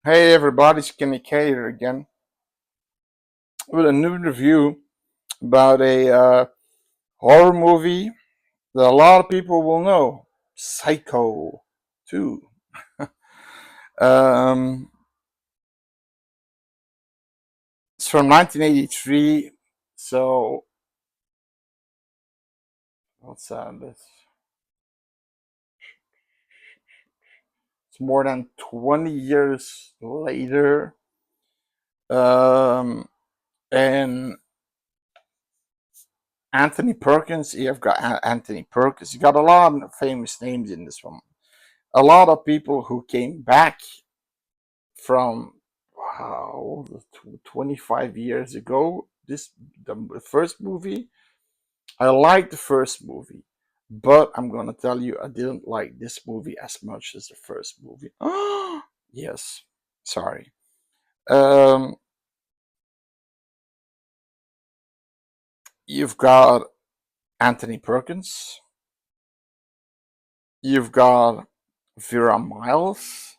Hey everybody, it's Kenny K here again with a new review about a horror movie that a lot of people will know, Psycho 2. Um, it's from 1983, so what's that? It's more than 20 years later. Um, and Anthony Perkins, you've got Anthony Perkins, you got a lot of famous names in this one. A lot of people who came back from wow 25 years ago. The first movie, I liked the first movie, but I'm gonna tell you, I didn't like this movie as much as the first movie. Yes, sorry. um you've got Anthony Perkins, you've got Vera Miles,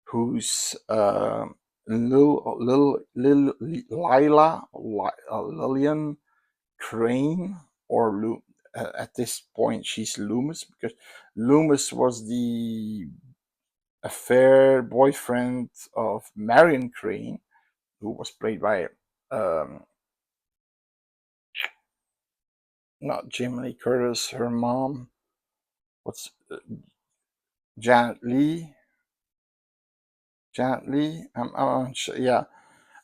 who's Lil Lillian Crane, or at this point she's Loomis, because Loomis was the affair boyfriend of Marion Crane, who was played by um, not Jamie Lee Curtis, her mom. What's Janet Lee? Janet Lee? I'm not sure. Yeah,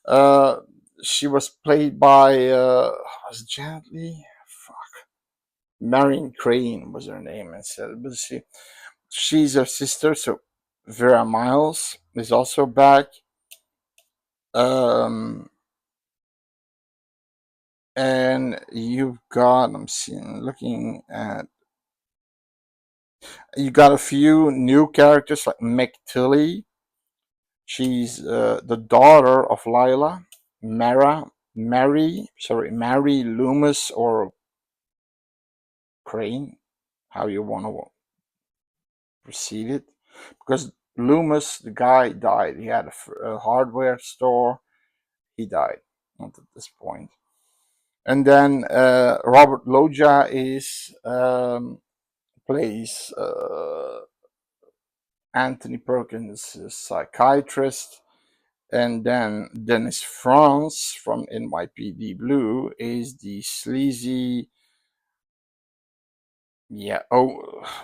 uh, she was played by was it Janet Lee? Fuck, Marion Crane was her name instead. But she's her sister, so Vera Miles is also back. Um, and you've got, I'm seeing, looking at, you got a few new characters like Meg Tilly. She's the daughter of Lila, Mary Loomis, or Crane, how you want to proceed it. Because Loomis, the guy, died. He had a hardware store. He died at this point. And then Robert Loggia is plays Anthony Perkins, a psychiatrist, and then Dennis Franz from NYPD Blue is the sleazy, yeah,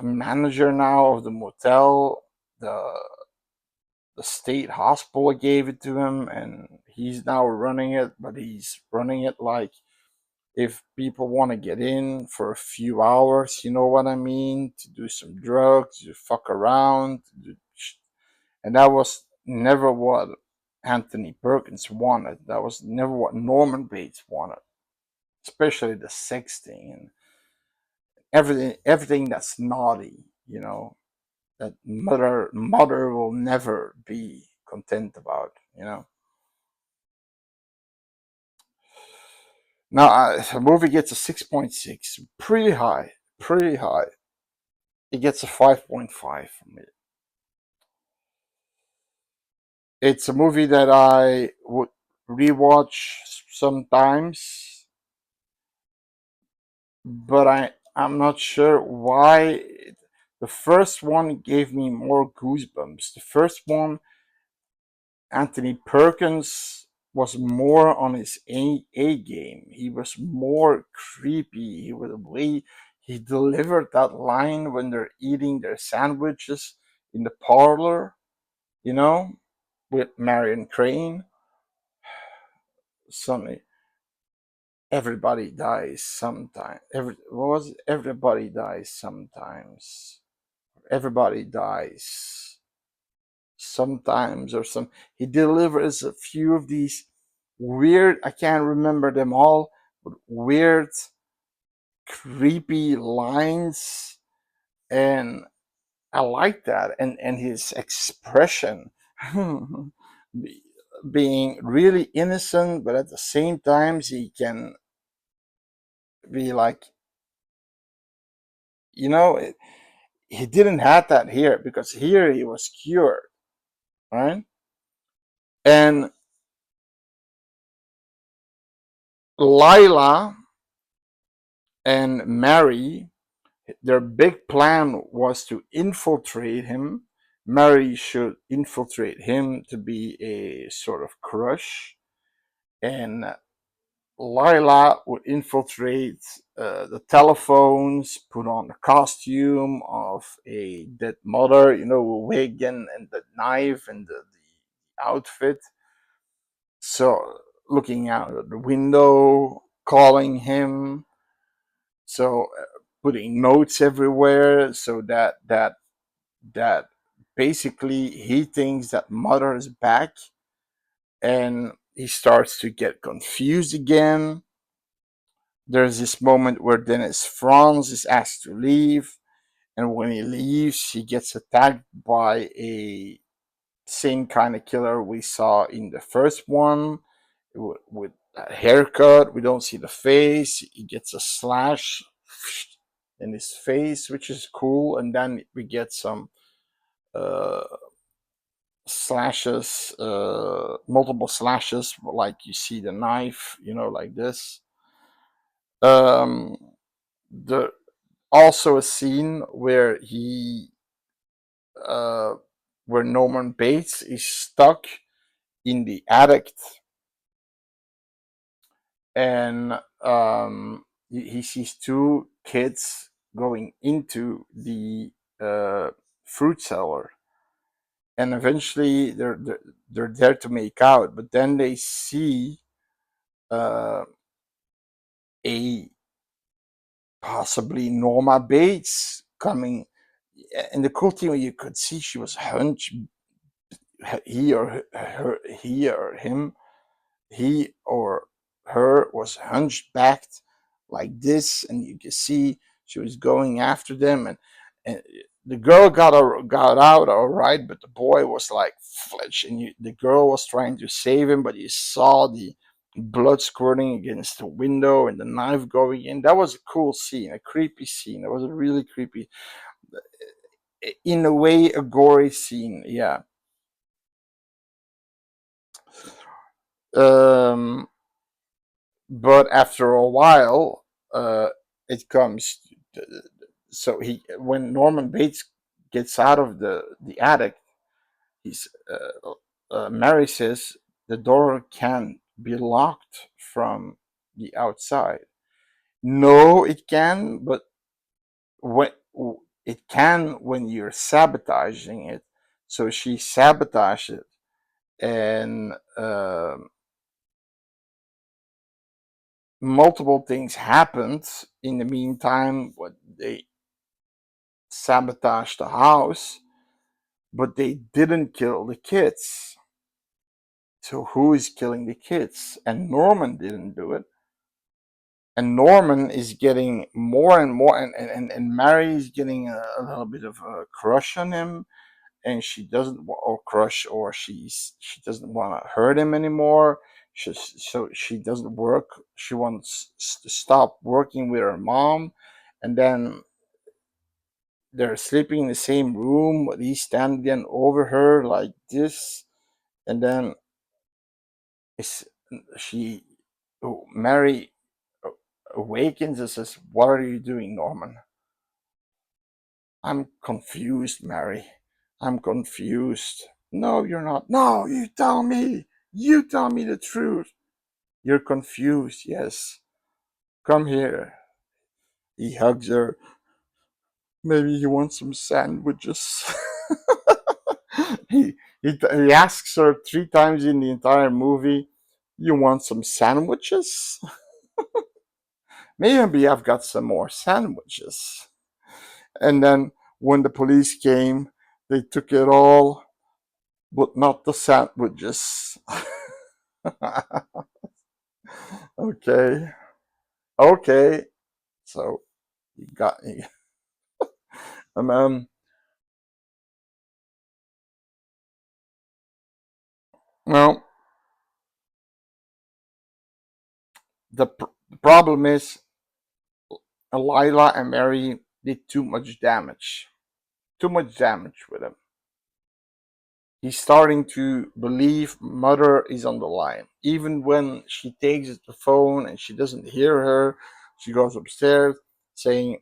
manager now of the motel. The state hospital gave it to him, and he's now running it, but he's running it like if people want to get in for a few hours, you know what I mean, to do some drugs, to fuck around, and that was never what Anthony Perkins wanted. That was never what Norman Bates wanted, especially the sex thing and everything that's naughty, that mother will never be content about, Now, the movie gets a 6.6, pretty high, pretty high. It gets a 5.5 from me. It's a movie that I would rewatch sometimes, but I'm not sure why. The first one gave me more goosebumps. The first one, Anthony Perkins was more on his A game. He was more creepy. He delivered that line when they're eating their sandwiches in the parlor, you know, with Marion Crane. Suddenly, everybody dies sometime. What was it? Everybody dies sometimes. Everybody dies sometimes, or some. He delivers a few of these weird. I can't remember them all, but weird, creepy lines, and I like that. And his expression, being really innocent, but at the same time he can be like, you know, he didn't have that here, because here he was cured, right? And Lila and Mary, their big plan was to infiltrate him. Mary should infiltrate him to be a sort of crush, and Lila would infiltrate the telephones, put on the costume of a dead mother, a wig and the knife and the outfit. So, looking out of the window, calling him, so putting notes everywhere, so that basically he thinks that mother is back, and he starts to get confused again. There's this moment where Dennis Franz is asked to leave, and when he leaves, he gets attacked by a same kind of killer we saw in the first one with a haircut. We don't see the face. He gets a slash in his face, which is cool, and then we get some uh, slashes, multiple slashes, like you see the knife, like this. Um, the Also a scene uh, where Norman Bates is stuck in the attic, and he sees two kids going into the fruit cellar, and eventually they're there to make out, but then they see uh, a possibly Norma Bates coming. And the cool thing, you could see she was hunched, he or him, he or her was hunchbacked like this, and you can see she was going after them, and the girl got out all right, but the boy was like fledged, and the girl was trying to save him, but you saw the blood squirting against the window and the knife going in. That was a cool scene, a creepy scene. It was a really creepy, in a way, a gory scene. Yeah. Um, but after a while, it comes. So when Norman Bates gets out of the attic, he's Mary says the door can't be locked from the outside. No, it can, but when it can when you're sabotaging it. So she sabotaged it, and multiple things happened in the meantime. What they sabotaged the house, but they didn't kill the kids. So who is killing the kids? And Norman didn't do it. And Norman is getting more and more, and Mary's getting a little bit of a crush on him, and she doesn't, or crush, or she doesn't want to hurt him anymore. So she doesn't work. She wants to stop working with her mom, and then they're sleeping in the same room, but he's standing over her like this, and then it's, she Mary awakens and says, "What are you doing, Norman?" "I'm confused, Mary. I'm confused." "No, you're not." "No, you tell me the truth." "You're confused, yes. Come here." He hugs her. "Maybe you want some sandwiches." He asks her 3 times in the entire movie, "You want some sandwiches?" "Maybe I've got some more sandwiches." And then when the police came, they took it all, but not the sandwiches. Okay, okay. So you got me. Um, well, the problem is Lila and Mary did too much damage. Too much damage with him. He's starting to believe mother is on the line. Even when she takes the phone and she doesn't hear her, she goes upstairs saying,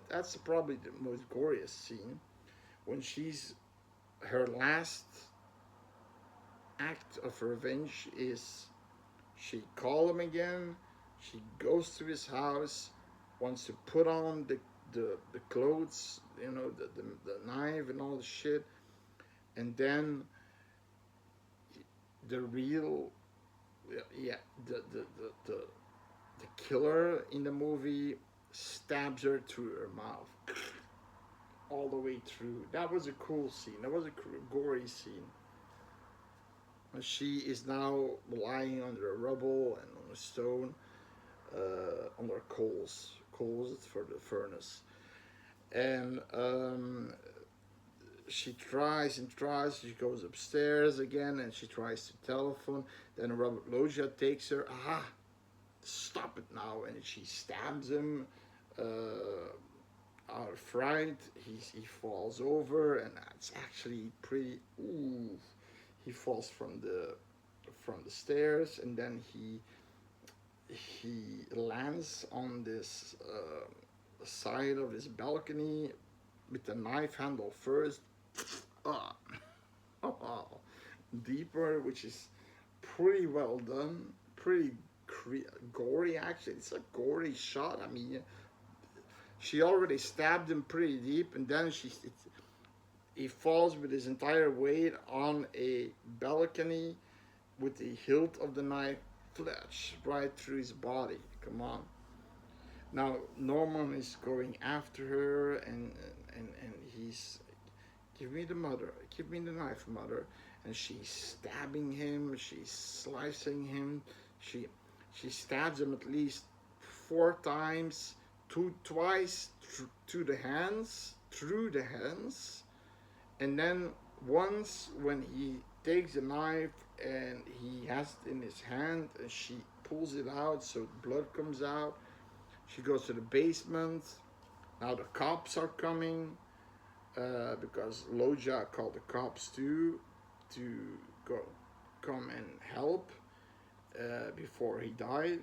that's probably the most goriest scene when she's her last act of revenge is she call him again. She goes to his house, wants to put on the clothes, the knife and all the shit, and then the real, yeah, the killer in the movie stabs her through her mouth all the way through. That was a cool scene. That was a gory scene. She is now lying under a rubble and on a stone, under coals for the furnace. And she tries and tries. She goes upstairs again and she tries to telephone. Then Robert Loggia takes her. Ah, stop it now! And she stabs him. Out of fright, he falls over, and it's actually pretty. Ooh, he falls from the stairs, and then he lands on this side of this balcony with the knife handle first, uh, deeper, which is pretty well done, pretty gory actually. It's a gory shot. I mean, she already stabbed him pretty deep, and then he falls with his entire weight on a balcony with the hilt of the knife flash right through his body. Come on. Now Norman is going after her, and he's, give me the mother, give me the knife, mother. And she's stabbing him, she's slicing him, she she stabs him at least 4 times, twice to the hands, through the hands, and then once when he takes a knife and he has it in his hand and she pulls it out so blood comes out. She goes to the basement. Now the cops are coming, because Loja called the cops too to go come and help, before he died.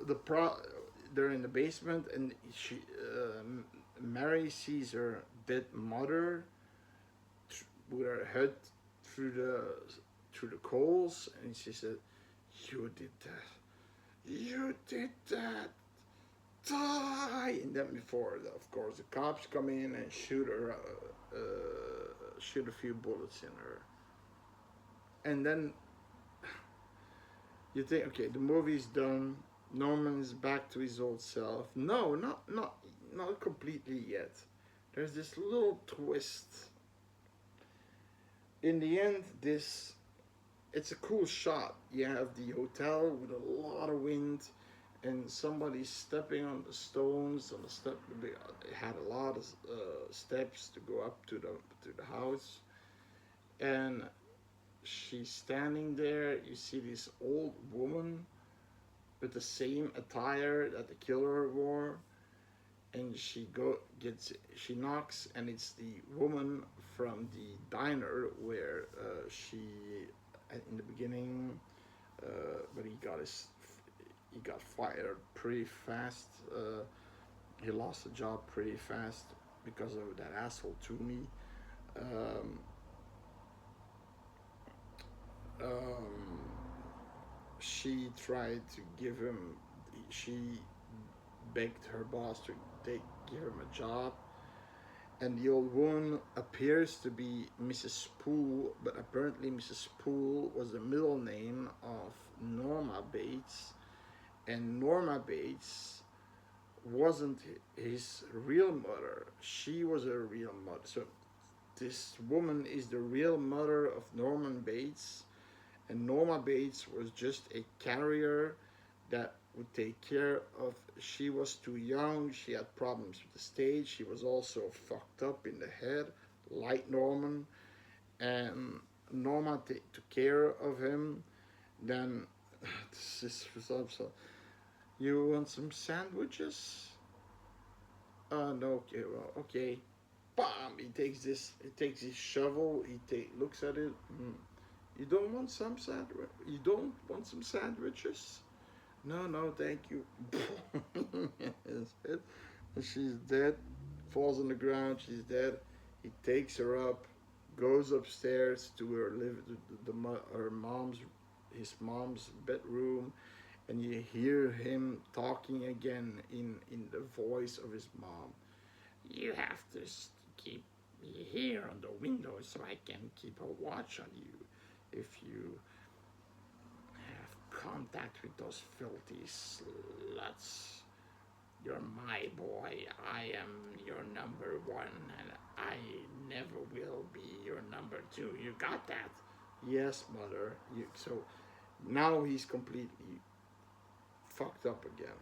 The pro They're in the basement, and Mary sees her dead mother with her head through the through the coals, and she said, "You did that. You did that. Die!" And then before, of course, the cops come in and shoot her, shoot a few bullets in her, and then you think, okay, the movie's done. Norman is back to his old self. No, not completely yet. There's this little twist. In the end, this it's a cool shot. You have the hotel with a lot of wind, and somebody stepping on the stones on the step. It had a lot of steps to go up to the house, and she's standing there. You see this old woman with the same attire that the killer wore, and she knocks, and it's the woman from the diner where she in the beginning, but he got fired pretty fast. He lost the job pretty fast. because of that asshole to me. Um, um, she tried to give him. She begged her boss to give him a job, and the old woman appears to be Mrs. Poole, but apparently Mrs. Poole was the middle name of Norma Bates, and Norma Bates wasn't his real mother. She was a real mother. So this woman is the real mother of Norman Bates, and Norma Bates was just a carrier that would take care of. She was too young. She had problems with the stage. She was also fucked up in the head, like Norman, and Norma took care of him. Then this is so. You want some sandwiches? No. Okay. Well, okay. Bam! He takes this. He takes his shovel. Looks at it. You don't want some sandwich? You don't want some sandwiches? No, no, thank you. She's dead. Falls on the ground. She's dead. He takes her up, goes upstairs to her her mom's his mom's bedroom, and you hear him talking again in the voice of his mom. You have to keep me here on the window so I can keep a watch on you. If you have contact with those filthy sluts, you're my boy. I am your number one, and I never will be your number two. You got that? Yes, mother. So now he's completely fucked up again.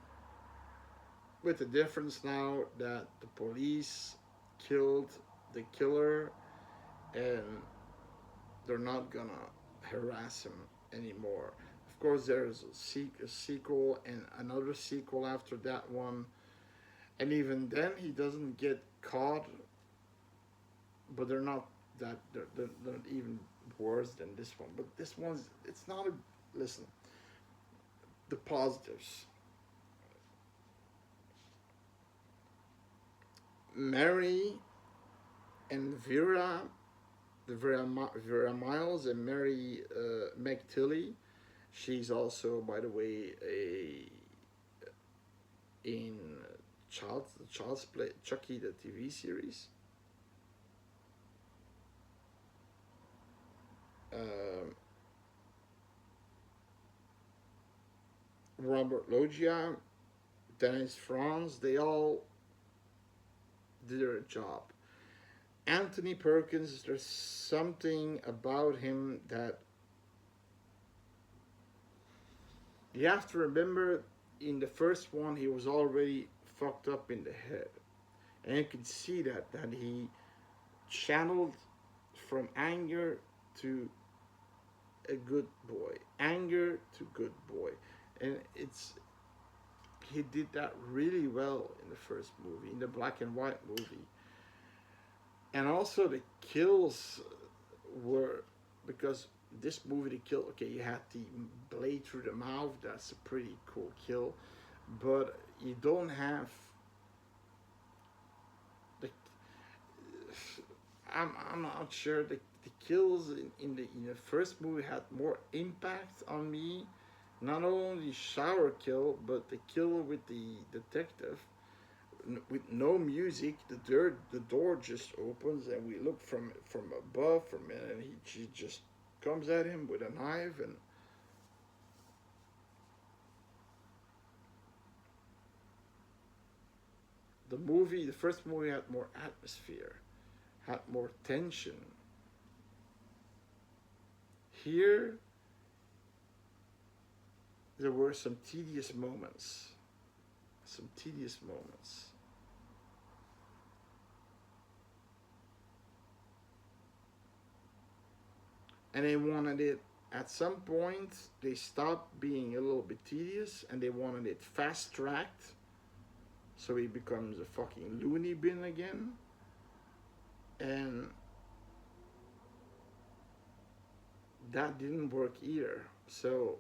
With the difference now that the police killed the killer, and they're not gonna harass him anymore. Of course, there's a sequel and another sequel after that one, and even then he doesn't get caught. But they're not they're not even worse than this one. But this one's it's not a listen. The positives. Mary and Vera, the Vera Miles and Mary Meg Tilly. She's also, by the way, a in Child's Play Chucky the TV series. Um, Robert Loggia, Dennis Franz, they all did their job. Anthony Perkins, there's something about him that you have to remember. In the first one, he was already fucked up in the head, and you can see that he channeled from anger to a good boy, anger to good boy, and he did that really well in the first movie, in the black and white movie. And also the kills were, because this movie the kill, okay, you had the blade through the mouth, that's a pretty cool kill, but you don't have the I'm not sure the kills in the first movie had more impact on me. Not only shower kill, but the kill with the detective with no music. The door just opens, and we look from above from it, and she just comes at him with a knife. And the first movie had more atmosphere, had more tension. Here, there were some tedious moments. Some tedious moments. And they wanted it, at some point, they stopped being a little bit tedious and they wanted it fast tracked. So he becomes a fucking loony bin again. And that didn't work either. So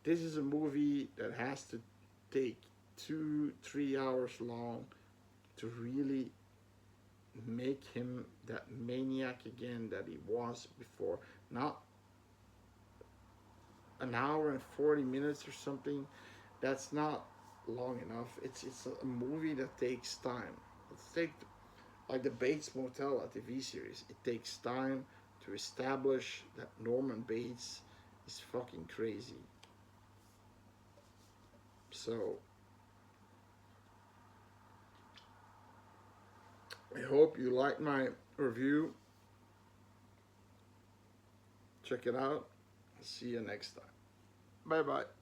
this is a movie that has to take 2-3 hours long to really make him that maniac again that he was before. Not an hour and 40 minutes or something. That's not long enough. It's a movie that takes time. Let's take like the Bates Motel, a TV series. It takes time to establish that Norman Bates is fucking crazy. So I hope you like my review. Check it out. See you next time. Bye bye.